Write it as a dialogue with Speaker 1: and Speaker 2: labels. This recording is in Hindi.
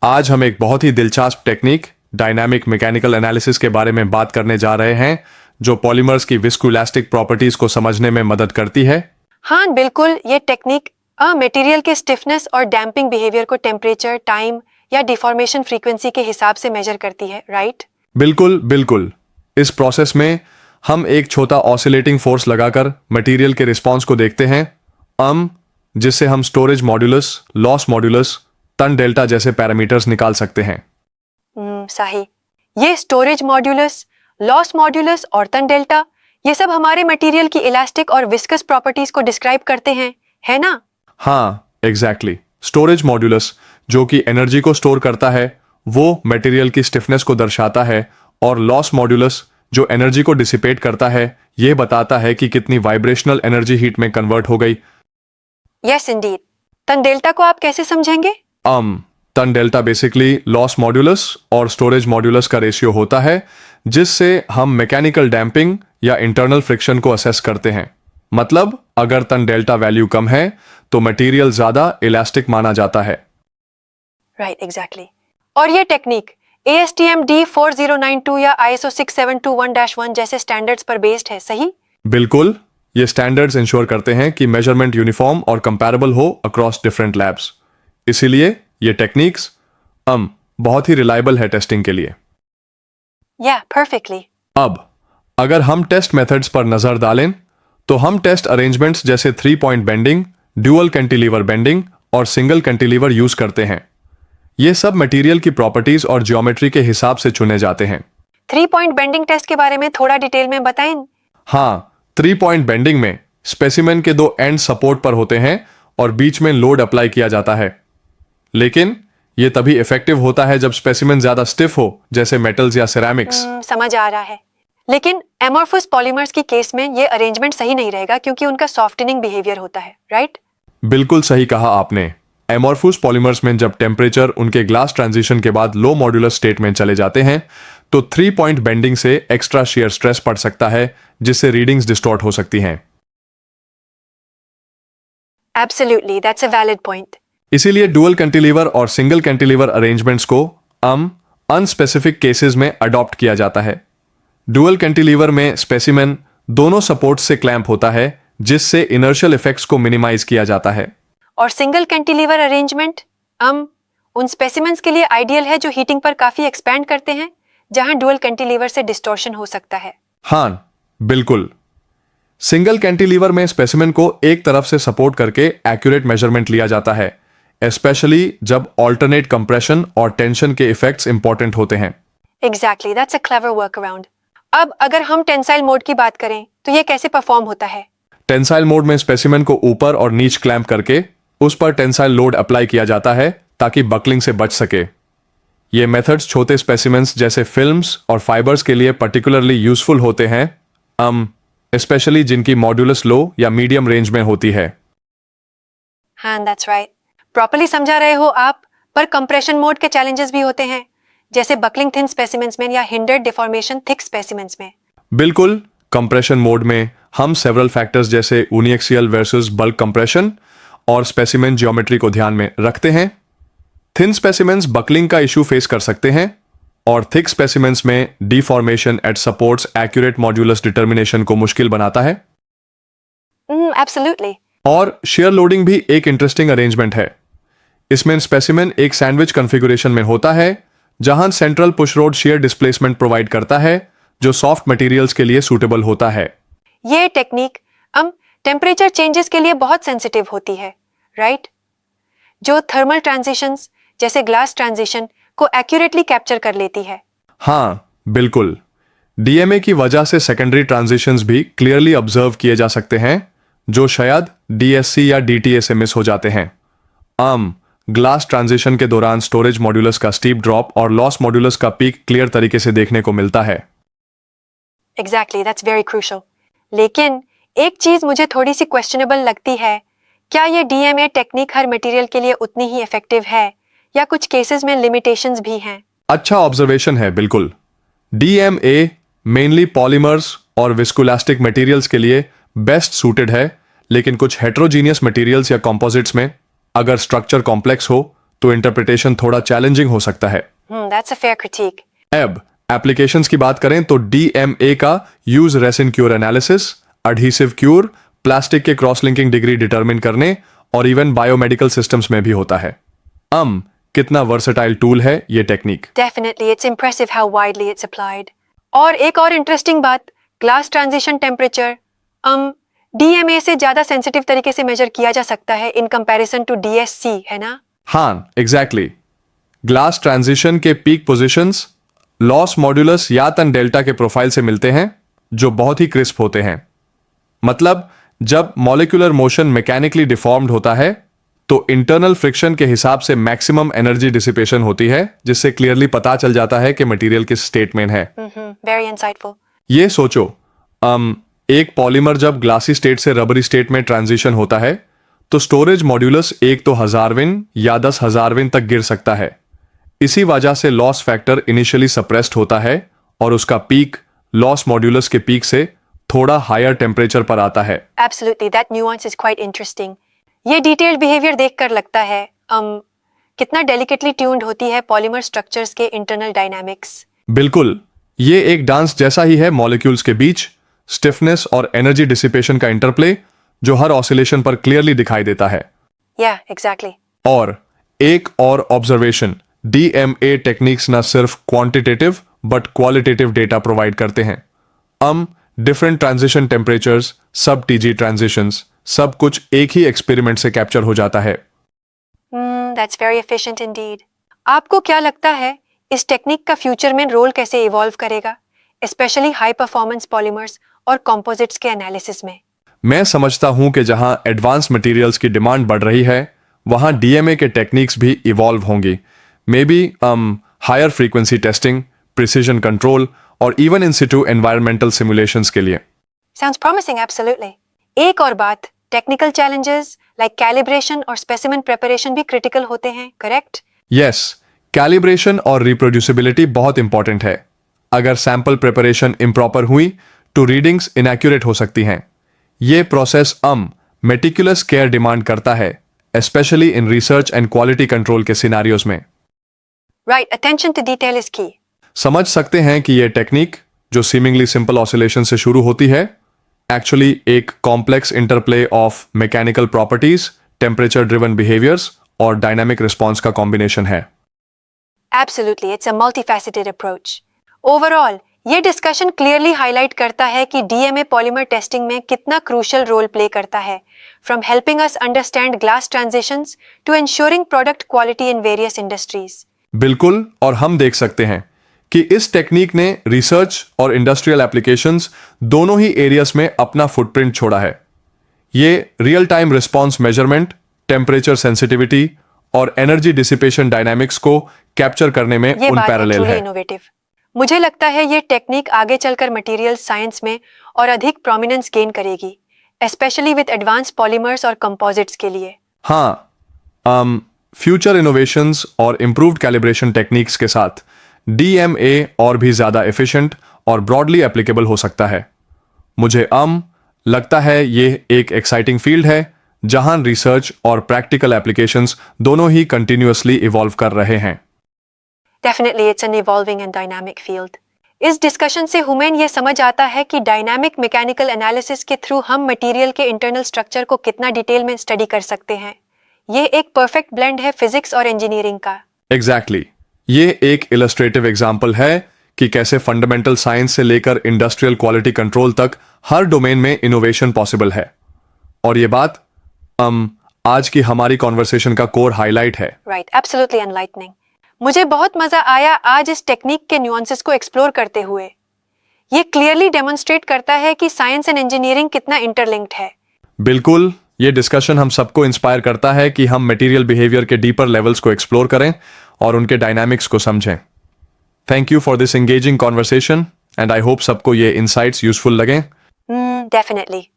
Speaker 1: आज हम एक बहुत ही दिलचस्प टेक्निक डायनामिक मैकेनिकल एनालिसिस के बारे में बात करने जा रहे हैं जो पॉलीमर्स की विस्कोइलास्टिक प्रॉपर्टीज को समझने में मदद करती है।
Speaker 2: हाँ बिल्कुल, ये टेक्निक मटेरियल के स्टिफनेस और डैम्पिंग बिहेवियर को टेम्परेचर, टाइम या डिफॉर्मेशन फ्रीक्वेंसी के हिसाब से मेजर करती है, राइट?
Speaker 1: बिल्कुल बिल्कुल। इस प्रोसेस में हम एक छोटा ऑसिलेटिंग फोर्स लगाकर मटेरियल के रिस्पॉन्स को देखते हैं, जिससे हम storage modulus, loss modulus, tan delta जैसे पैरामीटर्स निकाल सकते हैं।
Speaker 2: सही। ये स्टोरेज मॉड्यूलस, लॉस मॉड्यूलस और टन डेल्टा, ये सब हमारे मटेरियल की इलास्टिक और विस्कस प्रॉपर्टीज को डिस्क्राइब करते हैं, है ना?
Speaker 1: हाँ एग्जैक्टली। स्टोरेज मॉड्यूलस जो कि एनर्जी को स्टोर करता है वो मटेरियल की स्टिफनेस को दर्शाता है, और लॉस मॉड्यूलस जो एनर्जी को डिसिपेट करता है ये बताता है कि कितनी वाइब्रेशनल एनर्जी हीट में कन्वर्ट हो गई।
Speaker 2: Yes Indeed. टन डेल्टा को आप कैसे समझेंगे?
Speaker 1: Tan delta basically loss modulus और स्टोरेज मॉड्यूलस का रेशियो होता है, जिससे हम मैकेनिकल डैम्पिंग या इंटरनल फ्रिक्शन को असेस करते हैं। मतलब अगर टन डेल्टा वैल्यू कम है तो मटेरियल ज्यादा इलास्टिक माना जाता है।
Speaker 2: Right, exactly. और ये टेक्निक ASTM D4092 या ISO 6721-1 जैसे स्टैंडर्ड्स पर बेस्ड है, सही?
Speaker 1: बिल्कुल, ये स्टैंडर्ड्स इंश्योर करते हैं कि मेजरमेंट यूनिफॉर्म और कंपैरेबल हो अक्रॉस डिफरेंट लैब्स। इसीलिए ये टेक्निक्स बहुत ही रिलायबल है टेस्टिंग के लिए।
Speaker 2: परफेक्टली।
Speaker 1: अब अगर हम टेस्ट मेथड्स पर नजर डालें तो हम टेस्ट अरेंजमेंट्स जैसे 3 point bending, dual cantilever bending और सिंगल कैंटिलीवर यूज करते हैं। ये सब मटेरियल की प्रॉपर्टीज और ज्योमेट्री के हिसाब से चुने जाते हैं।
Speaker 2: 3 पॉइंट बेंडिंग टेस्ट के बारे में थोड़ा डिटेल में बताएं।
Speaker 1: हाँ, 3 पॉइंट बेंडिंग में स्पेसिमेन के 2 एंड सपोर्ट पर होते हैं और बीच में लोड अप्लाई किया जाता है। लेकिन ये तभी इफेक्टिव होता है जब स्पेसिमेन ज्यादा स्टिफ हो, जैसे मेटल्स या सिरेमिक्स।
Speaker 2: समझ आ रहा है। लेकिन एमोर्फस पॉलीमर्स की केस में ये अरेंजमेंट सही नहीं रहेगा क्योंकि उनका सॉफ्टनिंग बिहेवियर होता है, राइट?
Speaker 1: बिल्कुल सही कहा आपने। एमोर्फस पॉलीमर्स में जब टेम्परेचर उनके ग्लास ट्रांजिशन के बाद लो मॉड्यूलर स्टेट में चले जाते हैं तो 3 पॉइंट बेंडिंग से एक्स्ट्रा शियर स्ट्रेस पड़ सकता है, जिससे रीडिंग्स डिस्टॉर्ट हो सकती हैं।
Speaker 2: Absolutely, that's a valid point.
Speaker 1: इसीलिए डुअल कैंटिलीवर और सिंगल कैंटिलीवर अरेंजमेंट्स को अनस्पेसिफिक केसेस में अडॉप्ट किया जाता है। डुअल कैंटिलीवर में स्पेसिमेन दोनों सपोर्ट्स से क्लैंप होता है, जिससे इनर्शियल इफेक्ट्स को मिनिमाइज किया जाता है।
Speaker 2: और सिंगल कैंटिलीवर अरेंजमेंट उन स्पेसिमेंस के लिए आइडियल है जो हीटिंग पर काफी एक्सपैंड करते हैं, जहां डुअल कैंटिलीवर से डिस्टॉर्शन हो सकता है।
Speaker 1: हाँ बिल्कुल। सिंगल कैंटिलीवर में स्पेसिमेन को एक तरफ से सपोर्ट करके एक्यूरेट मेजरमेंट लिया जाता है, स्पेशली जब ऑल्टरनेट कंप्रेशन और टेंशन के इफेक्ट्स इंपॉर्टेंट होते हैं।
Speaker 2: Exactly, that's a clever workaround. अब अगर हम टेंसाइल मोड की बात करें तो ये कैसे परफॉर्म होता है?
Speaker 1: टेंसाइल मोड में स्पेसिमेन को ऊपर और नीच क्लैंप करके उस पर टेंसाइल लोड अप्लाई किया जाता है ताकि बकलिंग से बच सके। ये मेथड्स छोटे स्पेसिमेंस जैसे फिल्म्स और फाइबर्स के लिए पर्टिकुलरली यूजफुल होते हैं, स्पेशली जिनकी मॉड्यूलस लो या मीडियम रेंज में होती है।
Speaker 2: हाँ, दैट्स राइट। प्रॉपर्ली समझा रहे हो आप। पर कंप्रेशन मोड के चैलेंजेस भी होते हैं, जैसे बकलिंग थिन स्पेसिमेंस में या हिंडर्ड डिफॉर्मेशन थिक स्पेसिमेंस में।
Speaker 1: बिल्कुल। कंप्रेशन मोड में हम सेवरल फैक्टर्स जैसे यूनिएक्सियल वर्सेस बल्क कंप्रेशन और स्पेसिमेन ज्योमेट्री को ध्यान में रखते हैं। थिन स्पेसिमेंस बकलिंग का इशू फेस कर सकते हैं, और थिक स्पेसिमेंस में deformation at supports accurate modulus determination को मुश्किल बनाता है।
Speaker 2: एब्सोल्युटली।
Speaker 1: और शेयर लोडिंग भी एक इंटरेस्टिंग अरेंजमेंट है। इसमें स्पेसिमेन एक सैंडविच कॉन्फ़िगरेशन में होता है, जहां central push road share displacement provide करता है, जो सॉफ्ट मटेरियल्स के लिए सूटेबल होता है।
Speaker 2: ये टेक्निक टेम्परेचर चेंजेस के लिए बहुत सेंसिटिव होती है, राइट? जो थर्मल ट्रांजिशंस जैसे ग्लास ट्रांजिशन को एक्यूरेटली कैप्चर कर लेती है।
Speaker 1: हाँ बिल्कुल। डीएमए की वजह से सेकेंडरी ट्रांजिशंस भी क्लियरली ऑब्जर्व किए जा सकते हैं, जो शायद डीएससी या डीटीए से मिस हो जाते हैं। ग्लास ट्रांजिशन के दौरान स्टोरेज मॉड्यूलस का स्टीप ड्रॉप और लॉस मॉड्यूलस का पीक क्लियर तरीके से देखने को मिलता है।
Speaker 2: Exactly, that's very crucial. लेकिन एक चीज मुझे थोड़ी सी क्वेश्चनेबल लगती है, क्या ये डीएमए टेक्निक हर मटेरियल के लिए उतनी ही इफेक्टिव है या कुछ केसेस में लिमिटेशंस भी हैं?
Speaker 1: अच्छा ऑब्जर्वेशन है, बिल्कुल। डीएमए मेनली पॉलीमर्स और विस्कोइलास्टिक मटेरियल्स के लिए बेस्ट सूटेड है, लेकिन कुछ हेट्रोजीनियस मटेरियल्स या कंपोजिट्स में अगर स्ट्रक्चर कॉम्प्लेक्स हो तो इंटरप्रिटेशन थोड़ा चैलेंजिंग हो सकता है।
Speaker 2: That's a fair critique.
Speaker 1: अब एप्लीकेशंस की बात करें तो डीएमए का use resin cure analysis, adhesive cure, plastic के क्रॉस लिंकिंग डिग्री डिटरमिन करने और इवन बायोमेडिकल सिस्टम्स में भी होता है। कितना वर्सेटाइल टूल है ये technique.
Speaker 2: Definitely, it's impressive how widely it's applied. और एक और इंटरेस्टिंग बात, ग्लास ट्रांजिशन टेम्परेचर डीएमए से ज्यादा सेंसिटिव तरीके से मेजर किया जा सकता है इन कंपैरिजन टू डीएससी, है ना?
Speaker 1: हाँ, एग्जैक्टली। ग्लास ट्रांजिशन के पीक पोजीशंस लॉस मॉड्यूलस या तन डेल्टा के प्रोफाइल से मिलते हैं, जो बहुत ही क्रिस्प होते हैं। मतलब जब मॉलिक्यूलर मोशन मैकेनिकली डिफॉर्म्ड होता है तो इंटरनल फ्रिक्शन के हिसाब से मैक्सिमम एनर्जी डिसिपेशन होती है, जिससे क्लियरली पता चल जाता है कि मटेरियल किस स्टेट में है।
Speaker 2: Very insightful.
Speaker 1: ये सोचो, एक पॉलीमर जब ग्लासी स्टेट से रबरी स्टेट में ट्रांजिशन होता है तो स्टोरेज मॉड्यूलस एक तो 1000 विन या 10,000 विन तक गिर सकता है। इसी वजह से लॉस फैक्टर इनिशियली सप्रेस्ड होता है और उसका पीक लॉस मॉड्यूलस के पीक से थोड़ा हायर टेम्परेचर पर आता है।
Speaker 2: Absolutely, that nuance is quite interesting. ये डिटेल्ड बिहेवियर देखकर लगता है कितना डेलिकेटली ट्यून्ड होती है पॉलीमर स्ट्रक्चर्स के इंटरनल डायनामिक्स।
Speaker 1: बिल्कुल, ये एक डांस जैसा ही है मॉलिक्यूल्स के बीच स्टिफनेस और एनर्जी डिसिपेशन का इंटरप्ले, जो हर ऑसिलेशन पर क्लियरली दिखाई देता है।
Speaker 2: Yeah, exactly.
Speaker 1: और एक और ऑब्जर्वेशन, डीएमए टेक्निक्स न सिर्फ quantitative but qualitative data provide करते हैं। डिफरेंट ट्रांजिशन टेम्परेचर्स, सब टीजी ट्रांजिशंस, सब कुछ एक ही एक्सपेरिमेंट से कैप्चर हो जाता है।
Speaker 2: That's very efficient indeed. आपको क्या लगता है इस टेक्निक का फ्यूचर में रोल कैसे इवॉल्व करेगा, स्पेशली हाई परफॉर्मेंस पॉलीमर्स और कंपोजिट्स के एनालिसिस में?
Speaker 1: मैं समझता हूं कि जहां एडवांस मटेरियल्स की डिमांड बढ़ रही है वहां डीएमए के टेक्निक्स भी इवॉल्व होंगी। May be higher frequency testing, precision control और even in situ environmental simulations के लिए।
Speaker 2: Sounds promising, absolutely. एक और बात, टेक्निकल चैलेंजेस लाइक कैलिब्रेशन और स्पेसिमेन प्रिपरेशन भी क्रिटिकल होते हैं, करेक्ट?
Speaker 1: यस, कैलिब्रेशन और रिप्रोड्यूसिबिलिटी बहुत इंपॉर्टेंट है। अगर सैंपल प्रिपरेशन इम्प्रॉपर हुई तो रीडिंग्स इनएक्यूरेट हो सकती हैं। ये प्रोसेस मेटिकुलस केयर डिमांड करता है, specially in research and quality control के सिनेरियोज में।
Speaker 2: Right, attention to detail is key.
Speaker 1: समझ सकते हैं कि ये टेक्निक जो सीमिंगली सिंपल ऑसिलेशन से शुरू होती है, एक्चुअली एक complex interplay of mechanical properties, temperature driven behaviours और डायनामिक रिस्पॉन्स का कॉम्बिनेशन है।
Speaker 2: Absolutely, it's a multifaceted approach. Overall, ये डिस्कशन क्लियरली हाईलाइट करता है कि डीएमए पॉलीमर टेस्टिंग में कितना क्रूशियल रोल प्ले करता है, from helping us understand glass transitions to ensuring product quality in various industries.
Speaker 1: बिल्कुल, और हम देख सकते हैं कि इस टेक्निक ने रिसर्च और इंडस्ट्रियल एप्लीकेशंस दोनों ही एरियाज में अपना फुटप्रिंट छोड़ा है। ये real time response measurement, temperature sensitivity और एनर्जी डिसिपेशन डायनामिक्स को कैप्चर करने में
Speaker 2: ये बात
Speaker 1: पैरेलल है।
Speaker 2: इनोवेटिव। मुझे लगता है ये टेक्निक आगे चलकर मटेरियल साइंस में और अधिक प्रोमिनेंस गेन करेगी, स्पेशली विद एडवांस पॉलीमर्स और कंपोजिट्स के लिए।
Speaker 1: हाँ, फ्यूचर इनोवेशंस और इम्प्रूव्ड कैलिब्रेशन टेक्निक्स के साथ डीएमए और भी ज्यादा एफिशिएंट और ब्रॉडली एप्लीकेबल हो सकता है। मुझे लगता है ये एक एक्साइटिंग फील्ड है जहां रिसर्च और प्रैक्टिकल एप्लीकेशंस दोनों ही कंटिन्यूअसली इवॉल्व कर रहे हैं।
Speaker 2: Definitely, it's an evolving and dynamic field. इस डिस्कशन से हमें यह समझ आता है कि डायनामिक मैकेनिकल एनालिसिस के थ्रू हम मटेरियल के इंटरनल स्ट्रक्चर को कितना डिटेल में स्टडी कर सकते हैं। ये एक परफेक्ट ब्लेंड है फिजिक्स और इंजीनियरिंग का।
Speaker 1: एग्जैक्टली, ये एक इलस्ट्रेटिव एग्जाम्पल है कि कैसे फंडामेंटल साइंस से लेकर इंडस्ट्रियल क्वालिटी कंट्रोल तक हर डोमेन में इनोवेशन पॉसिबल है। और ये बात आज की हमारी कॉन्वर्सेशन का कोर हाईलाइट है।
Speaker 2: Right, absolutely enlightening. मुझे बहुत मजा आया आज इस टेक्निक के न्यूएंसेस को एक्सप्लोर करते हुए। ये क्लियरली डेमोन्स्ट्रेट करता है कि साइंस एंड इंजीनियरिंग कितना इंटरलिंक्ड है।
Speaker 1: बिल्कुल, ये डिस्कशन हम सबको इंस्पायर करता है कि हम मटेरियल बिहेवियर के डीपर लेवल्स को एक्सप्लोर करें और उनके डायनामिक्स को समझें। Thank you for this engaging conversation and I hope सबको ये इनसाइट्स यूजफुल लगे।
Speaker 2: डेफिनेटली।